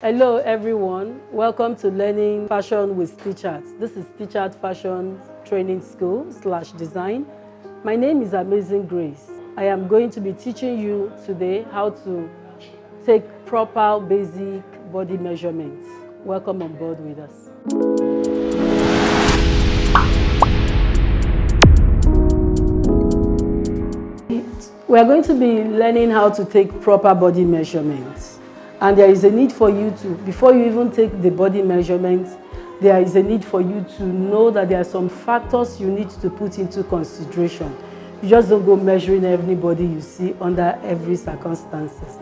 Hello everyone, welcome to Learning Fashion with Stitchart. This is Stitchart Fashion Training School / Design. My name is Amazing Grace. I am going to be teaching you today how to take proper basic body measurements. Welcome on board with us. We are going to be learning how to take proper body measurements. And there is a need for you to, before you even take the body measurements, there is a need for you to know that there are some factors you need to put into consideration. You just don't go measuring everybody you see under every circumstances.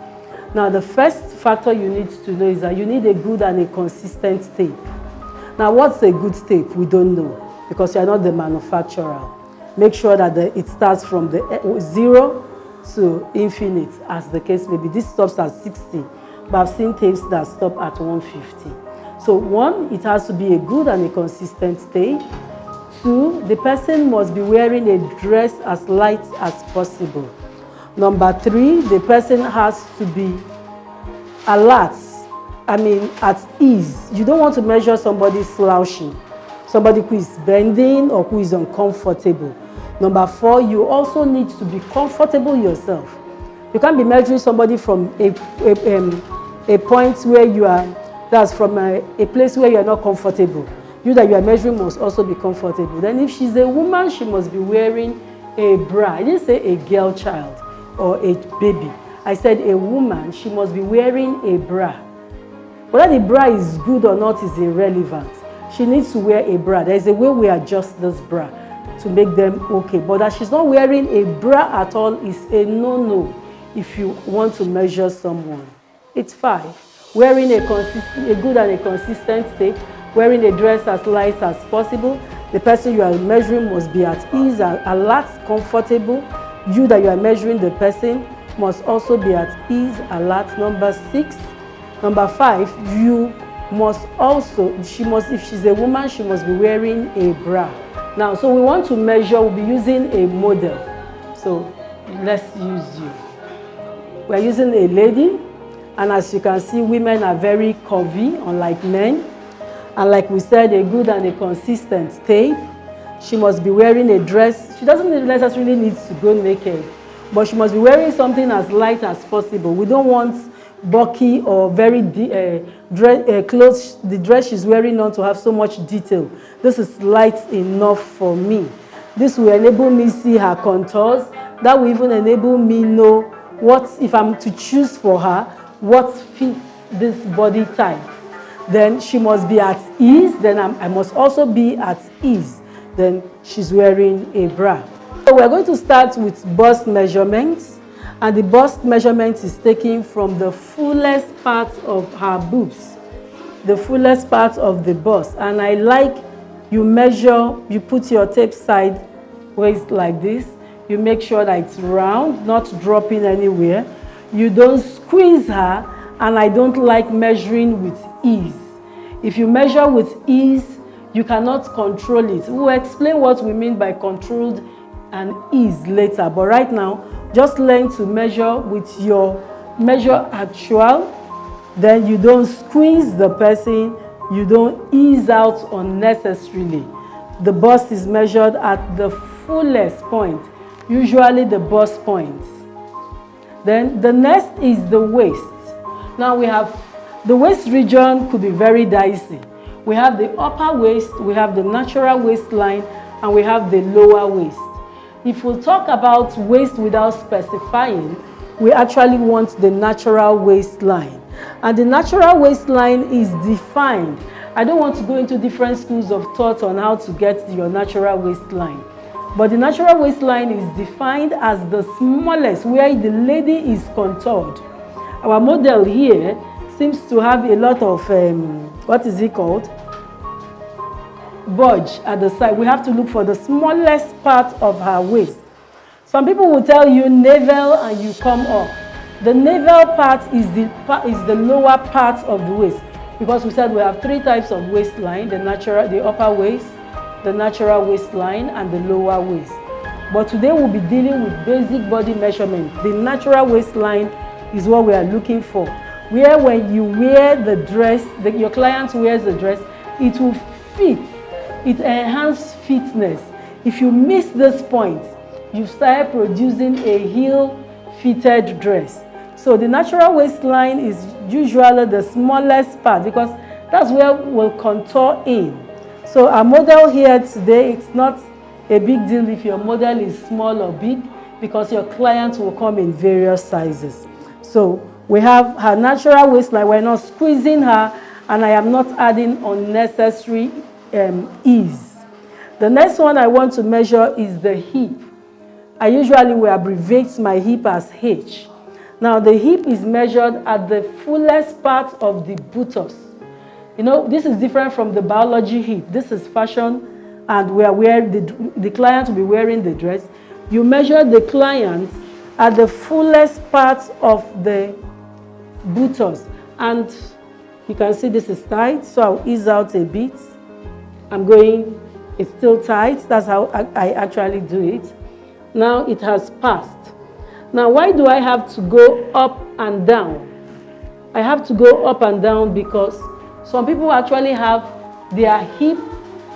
Now, the first factor you need to know is that you need a good and a consistent tape. Now, what's a good tape? We don't know because you are not the manufacturer. Make sure that it starts from the 0 to infinite, as the case may be. This stops at 60. But I've seen tapes that stop at 150. So one, it has to be a good and a consistent tape. Two, the person must be wearing a dress as light as possible. Number three, the person has to be alert, at ease. You don't want to measure somebody slouching, somebody who is bending or who is uncomfortable. Number four, you also need to be comfortable yourself. You can't be measuring somebody from a point where you are, that's from a place where you are not comfortable. You that you are measuring must also be comfortable. Then if she's a woman, she must be wearing a bra. I didn't say a girl child or a baby. I said a woman, she must be wearing a bra. Whether the bra is good or not is irrelevant. She needs to wear a bra. There is a way we adjust this bra to make them okay. But that she's not wearing a bra at all is a no-no if you want to measure someone. It's 5. Wearing a good and a consistent tape, wearing a dress as light as possible. The person you are measuring must be at ease, alert, comfortable. You that you are measuring the person must also be at ease, alert. Number 6. Number 5, you must also, if she's a woman, she must be wearing a bra. Now, so we want to measure, we'll be using a model. So let's use you. We're using a lady. And as you can see, women are very curvy, unlike men. And like we said, a good and a consistent tape. She must be wearing a dress. She doesn't necessarily need to go naked, but she must be wearing something as light as possible. We don't want bulky or very clothes. The dress she's wearing not to have so much detail. This is light enough for me. This will enable me see her contours. That will even enable me know what, if I'm to choose for her, what fits this body type. Then she must be at ease. Then I must also be at ease. Then she's wearing a bra. So we're going to start with bust measurements. And the bust measurement is taken from the fullest part of her boobs. The fullest part of the bust. And I like you measure, you put your tape sideways like this. You make sure that it's round, not dropping anywhere. You don't squeeze her, and I don't like measuring with ease. If you measure with ease, you cannot control it. We'll explain what we mean by controlled and ease later, but right now, just learn to measure with your measure actual. Then you don't squeeze the person, you don't ease out unnecessarily. The bust is measured at the fullest point, usually the bust point. Then the next is the waist. Now we have the waist region could be very dicey. We have the upper waist, we have the natural waistline, and we have the lower waist. If we talk about waist without specifying, we actually want the natural waistline. And the natural waistline is defined. I don't want to go into different schools of thought on how to get your natural waistline. But the natural waistline is defined as the smallest, where the lady is contoured. Our model here seems to have a lot of, bulge at the side. We have to look for the smallest part of her waist. Some people will tell you navel and you come up. The navel part is the lower part of the waist, because we said we have 3 types of waistline: the upper waist, the natural waistline, and the lower waist. But today we'll be dealing with basic body measurement. The natural waistline is what we are looking for. where when you wear the dress, your client wears the dress, it will fit. It enhances fitness. If you miss this point, you start producing a heel-fitted dress. So the natural waistline is usually the smallest part because that's where we'll contour in. So our model here today, it's not a big deal if your model is small or big because your client will come in various sizes. So we have her natural waistline. We're not squeezing her, and I am not adding unnecessary ease. The next one I want to measure is the hip. I usually will abbreviate my hip as H. Now the hip is measured at the fullest part of the buttocks. You know, this is different from the biology hip. This is fashion, and we are wearing the client will be wearing the dress. You measure the client at the fullest part of the buttocks, and you can see this is tight, so I'll ease out a bit. It's still tight. That's how I actually do it. Now it has passed. Now why do I have to go up and down? I have to go up and down because some people actually have their hip,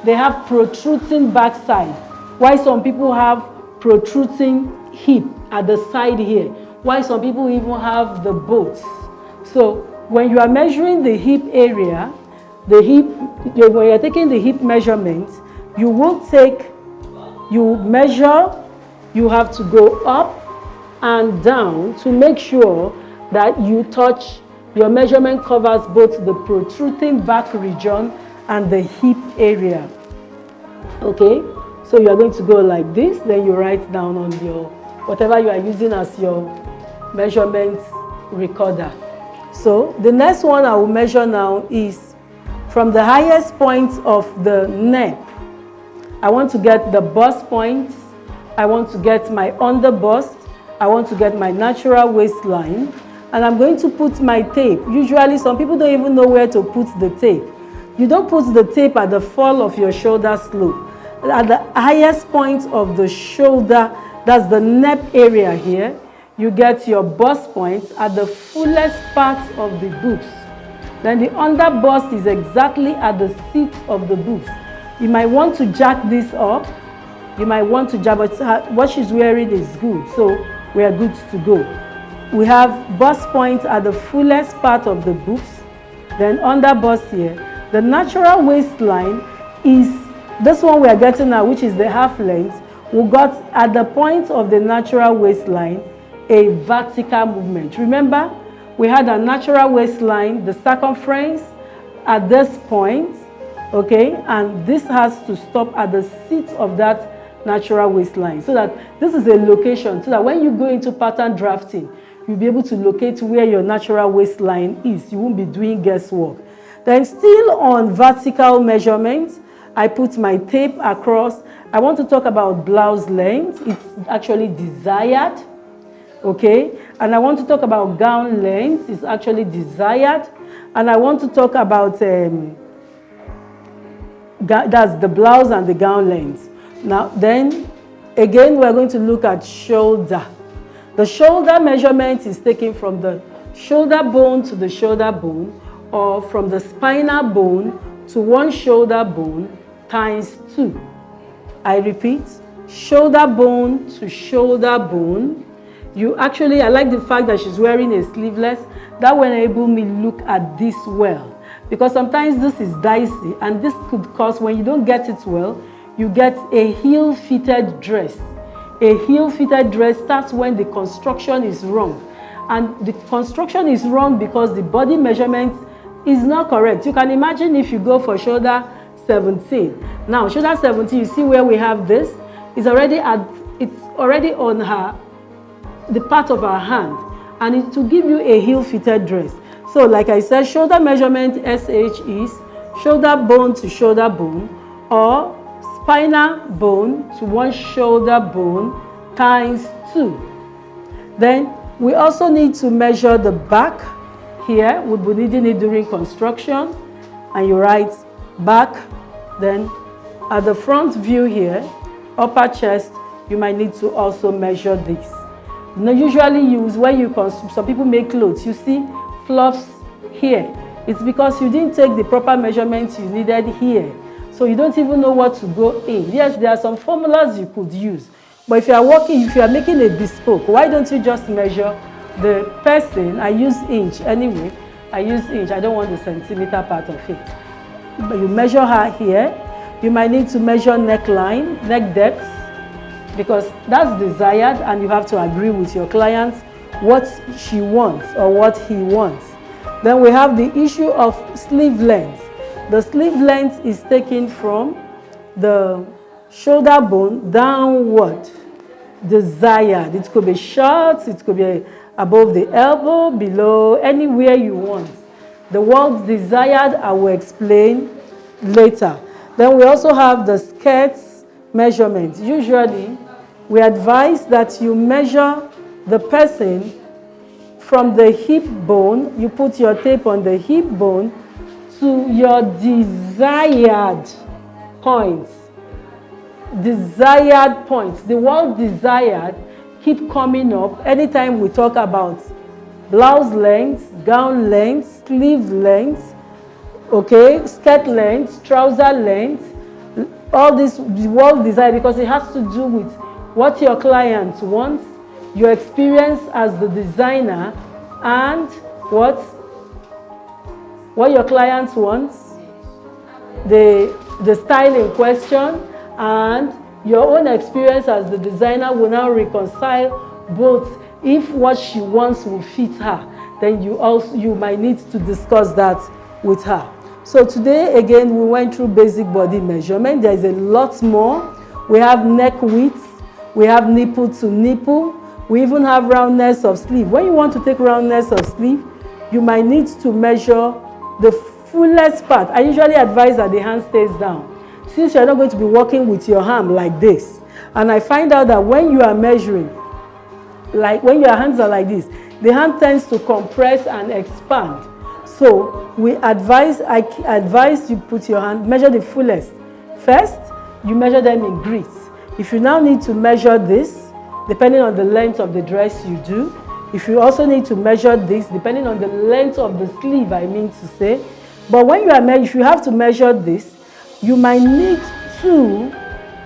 they have protruding backside. Why some people have protruding hip at the side here. Why some people even have the both. So when you are measuring the hip area, when you're taking the hip measurement, you measure, you have to go up and down to make sure that your measurement covers both the protruding back region and the hip area. Okay, so you are going to go like this, then you write down on your, whatever you are using as your measurement recorder. So the next one I will measure now is from the highest point of the neck. I want to get the bust point, I want to get my under bust, I want to get my natural waistline, and I'm going to put my tape. Usually some people don't even know where to put the tape. You don't put the tape at the fall of your shoulder slope. At the highest point of the shoulder, that's the neck area here, you get your bust point at the fullest part of the boobs. Then the under bust is exactly at the seat of the boobs. You might want to jack this up. You might want to jack, but what she's wearing is good, so we are good to go. We have bust point at the fullest part of the boobs, then under bust here. The natural waistline is this one we are getting now, which is the half length. We got at the point of the natural waistline a vertical movement. Remember, we had a natural waistline, the circumference at this point, okay, and this has to stop at the seat of that natural waistline, so that this is a location, so that when you go into pattern drafting, you'll be able to locate where your natural waistline is. You won't be doing guesswork. Then still on vertical measurements, I put my tape across. I want to talk about blouse length. It's actually desired, okay? And I want to talk about gown length. It's actually desired. And I want to talk about, that's the blouse and the gown length. Now, then, again, we're going to look at shoulder. The shoulder measurement is taken from the shoulder bone to the shoulder bone, or from the spinal bone to one shoulder bone times 2. I repeat, shoulder bone to shoulder bone. I like the fact that she's wearing a sleeveless. That will enable me look at this well. Because sometimes this is dicey, and this could cause, when you don't get it well, you get a heel-fitted dress. A heel-fitted dress starts when the construction is wrong. And the construction is wrong because the body measurement is not correct. You can imagine if you go for shoulder 17. Now, shoulder 17, you see where we have this? It's already on the part of her hand. And it will give you a heel-fitted dress. So, like I said, shoulder measurement SH is shoulder bone to shoulder bone, or spinal bone to one shoulder bone times 2. Then we also need to measure the back here. We'll be needing it during construction, and you write back. Then at the front view here, upper chest, you might need to also measure this. Now, usually use when some people make clothes, you see fluffs here. It's because you didn't take the proper measurements you needed here. So you don't even know what to go in. Yes, there are some formulas you could use. But if you are making a bespoke, why don't you just measure the person? I use inch anyway. I use inch. I don't want the centimeter part of it. But you measure her here. You might need to measure neckline, neck depth, because that's desired, and you have to agree with your client what she wants or what he wants. Then we have the issue of sleeve length. The sleeve length is taken from the shoulder bone downward, desired. It could be short, it could be above the elbow, below, anywhere you want. The words desired I will explain later. Then we also have the skirt measurement. Usually, we advise that you measure the person from the hip bone. You put your tape on the hip bone to your desired point. Desired point. The word desired keep coming up anytime we talk about blouse length, gown length, sleeve length, okay, skirt length, trouser length. All this, the word desired, because it has to do with what your client wants, your experience as the designer, and what your client wants, the style in question, and your own experience as the designer will now reconcile both. If what she wants will fit her, then you might need to discuss that with her. So today, again, we went through basic body measurement. There is a lot more. We have neck width, we have nipple to nipple, we even have roundness of sleeve. When you want to take roundness of sleeve, you might need to measure the fullest part. I usually advise that the hand stays down, since you're not going to be working with your arm like this. And I find out that when you are measuring, like when your hands are like this, the hand tends to compress and expand. So I advise you put your hand, measure the fullest. First, you measure them in grit. If you now need to measure this, depending on the length of the dress you do, if you also need to measure this, depending on the length of the sleeve, I mean to say. But when you are if you have to measure this, you might need to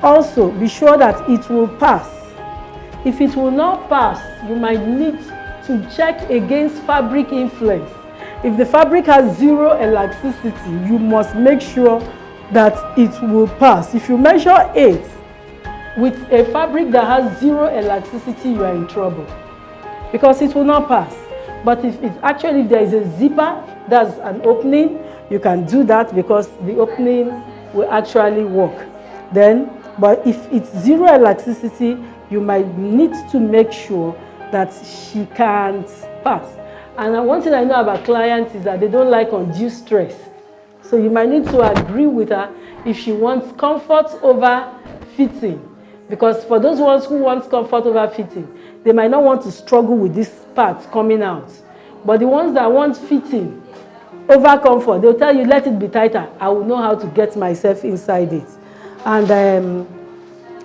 also be sure that it will pass. If it will not pass, you might need to check against fabric influence. If the fabric has zero elasticity, you must make sure that it will pass. If you measure 8 with a fabric that has zero elasticity, you are in trouble, because it will not pass. But if there is a zipper, that's an opening, you can do that, because the opening will actually work. But if it's zero elasticity, you might need to make sure that she can't pass. And one thing I know about clients is that they don't like undue stress. So you might need to agree with her if she wants comfort over fitting. Because for those ones who want comfort over fitting, they might not want to struggle with these parts coming out. But the ones that want fitting over comfort, they'll tell you, let it be tighter. I will know how to get myself inside it. And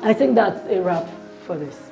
I think that's a wrap for this.